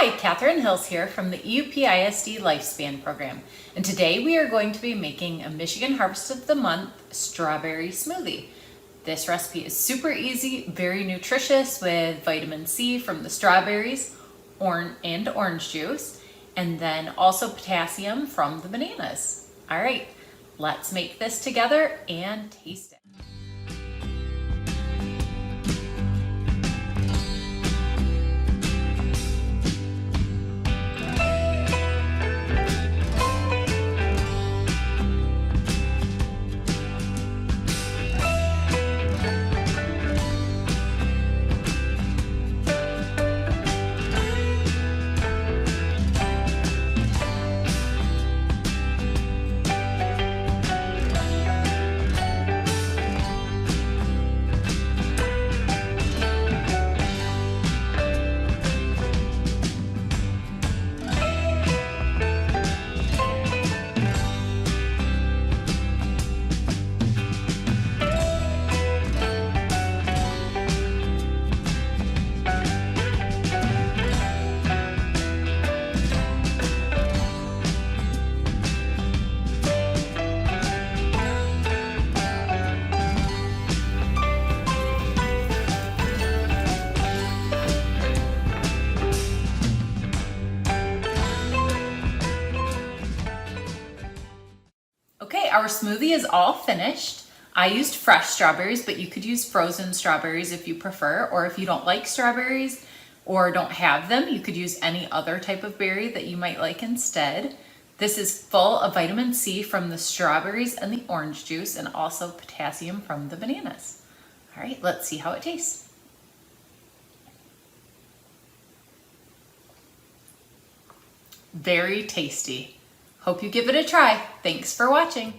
Hi, Kathryn Hills here from the EUP-ISD Lifespan Program, and today we are going to be making a Michigan Harvest of the Month strawberry smoothie. This recipe is super easy, very nutritious with vitamin C from the strawberries and orange juice, and then also potassium from the bananas. All right, let's make this together and taste it. Okay, our smoothie is all finished. I used fresh strawberries, but you could use frozen strawberries if you prefer, or if you don't like strawberries or don't have them, you could use any other type of berry that you might like instead. This is full of vitamin C from the strawberries and the orange juice, and also potassium from the bananas. All right, let's see how it tastes. Very tasty. Hope you give it a try. Thanks for watching.